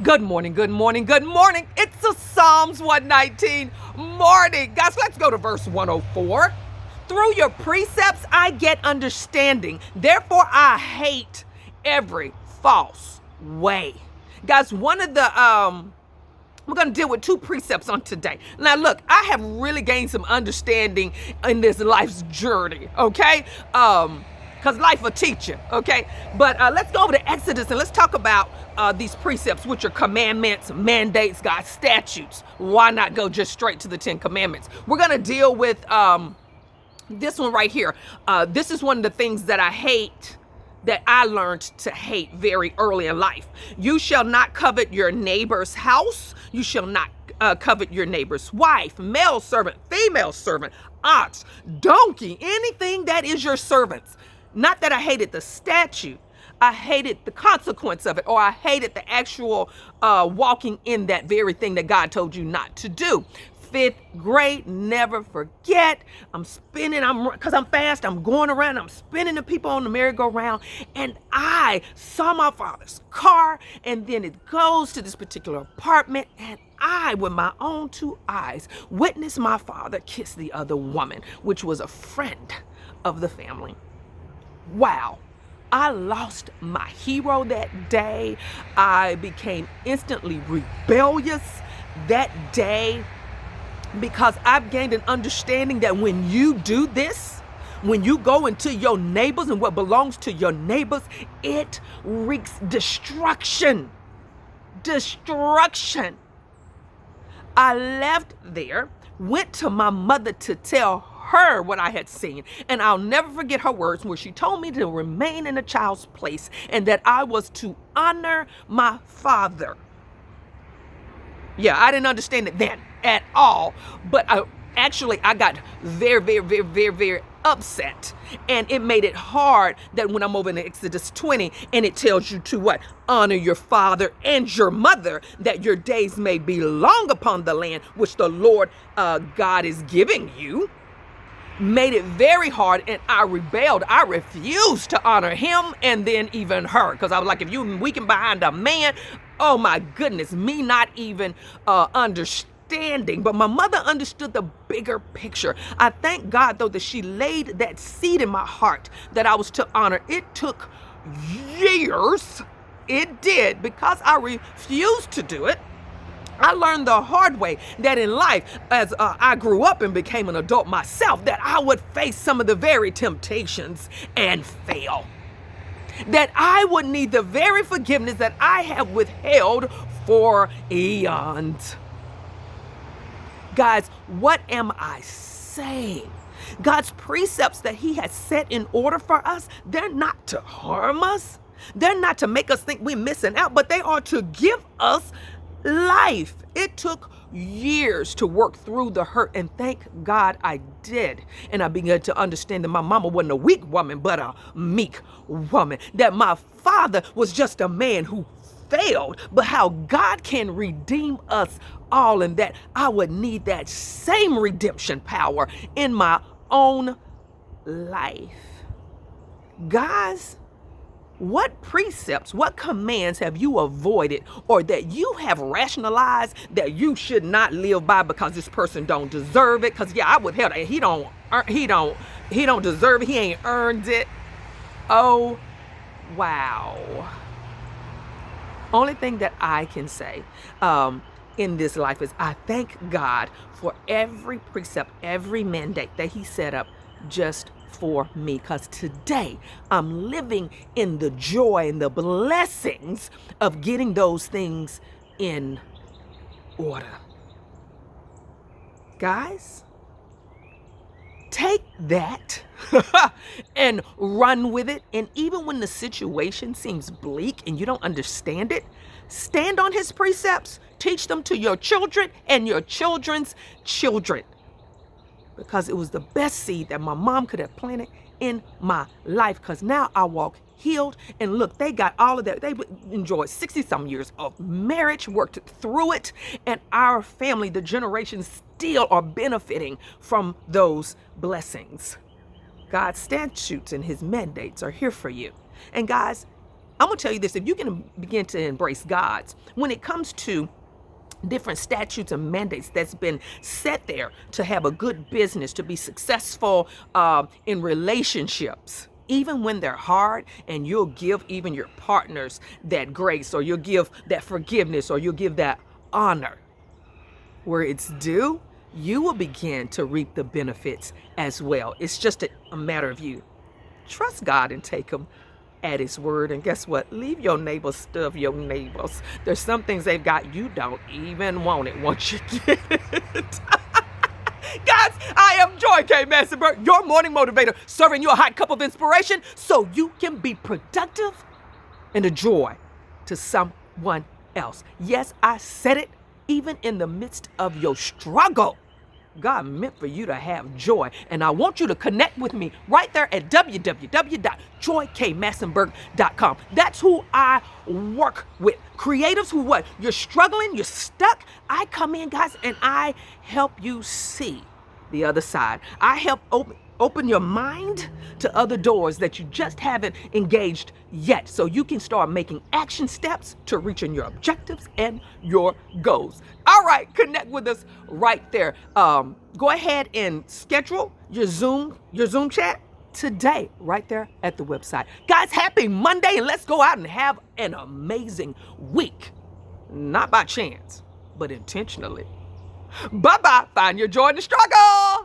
Good morning, good morning, good morning. It's a Psalms 119 morning. Guys, let's go to verse 104. Through your precepts, I get understanding. Therefore, I hate every false way. Guys, we're going to deal with two precepts on today. Now, look, I have really gained some understanding in this life's journey, okay? Because life will teach you, okay? But let's go over to Exodus and let's talk about these precepts, which are commandments, mandates, God's statutes. Why not go just straight to the 10 commandments? We're going to deal with this one right here. This is one of the things that I hate, that I learned to hate very early in life. You shall not covet your neighbor's house. You shall not covet your neighbor's wife, male servant, female servant, ox, donkey, anything that is your servant's. Not that I hated the statute. I hated the consequence of it, or I hated the actual walking in that very thing that God told you not to do. 5th grade, never forget. Because I'm fast, I'm going around, I'm spinning the people on the merry-go-round, and I saw my father's car, and then it goes to this particular apartment, and I, with my own 2 eyes, witnessed my father kiss the other woman, which was a friend of the family. Wow. I lost my hero that day. I became instantly rebellious that day, because I've gained an understanding that when you do this, when you go into your neighbors and what belongs to your neighbors, it wreaks destruction. Destruction. I left there, went to my mother to tell her what I had seen, and I'll never forget her words where she told me to remain in a child's place and that I was to honor my father. Yeah, I didn't understand it then at all, but I got very, very, very, very, very upset, and it made it hard that when I'm over in Exodus 20 and it tells you to what? Honor your father and your mother, that your days may be long upon the land which the Lord God is giving you. Made it very hard, and I rebelled. I refused to honor him and then even her, because I was like, if you weaken behind a man, oh my goodness, me not even understanding. But my mother understood the bigger picture. I thank God, though, that she laid that seed in my heart that I was to honor. It took years. It did, because I refused to do it. I learned the hard way that in life, as I grew up and became an adult myself, that I would face some of the very temptations and fail. That I would need the very forgiveness that I have withheld for eons. Guys, what am I saying? God's precepts that he has set in order for us, they're not to harm us. They're not to make us think we're missing out, but they are to give us life. It took years to work through the hurt, and thank God I did. And I began to understand that my mama wasn't a weak woman, but a meek woman. That my father was just a man who failed, but how God can redeem us all, and that I would need that same redemption power in my own life. Guys, what precepts, what commands have you avoided, or that you have rationalized that you should not live by because this person don't deserve it? Because I would hell, he don't deserve it. He ain't earned it. Oh, wow. Only thing that I can say in this life is I thank God for every precept, every mandate that he set up just for me, because today I'm living in the joy and the blessings of getting those things in order. Guys, take that and run with it. And even when the situation seems bleak and you don't understand it, stand on his precepts. Teach them to your children and your children's children, because it was the best seed that my mom could have planted in my life. Because now I walk healed, and look, they got all of that. They enjoyed 60-some years of marriage, worked through it, and our family, the generations, still are benefiting from those blessings. God's statutes and his mandates are here for you. And guys, I'm going to tell you this. If you can begin to embrace God's, when it comes to different statutes and mandates that's been set there to have a good business, to be successful in relationships, even when they're hard, and you'll give even your partners that grace, or you'll give that forgiveness, or you'll give that honor where it's due, you will begin to reap the benefits as well. It's just a matter of you. Trust God and take Him at His word. And guess what? Leave your neighbors stuff your neighbors. There's some things they've got you don't even want it once you get it. Guys, I am Joy K. Massenberg, your morning motivator, serving you a hot cup of inspiration so you can be productive and a joy to someone else. Yes, I said it. Even in the midst of your struggle, God meant for you to have joy. And I want you to connect with me right there at www.joykmassenberg.com. That's who I work with. Creatives who what? You're struggling, you're stuck. I come in, guys, and I help you see the other side. I help open your mind to other doors that you just haven't engaged yet, so you can start making action steps to reaching your objectives and your goals. All right, connect with us right there. Go ahead and schedule your Zoom chat today right there at the website. Guys, happy Monday, and let's go out and have an amazing week. Not by chance, but intentionally. Bye-bye. Find your joy in the struggle.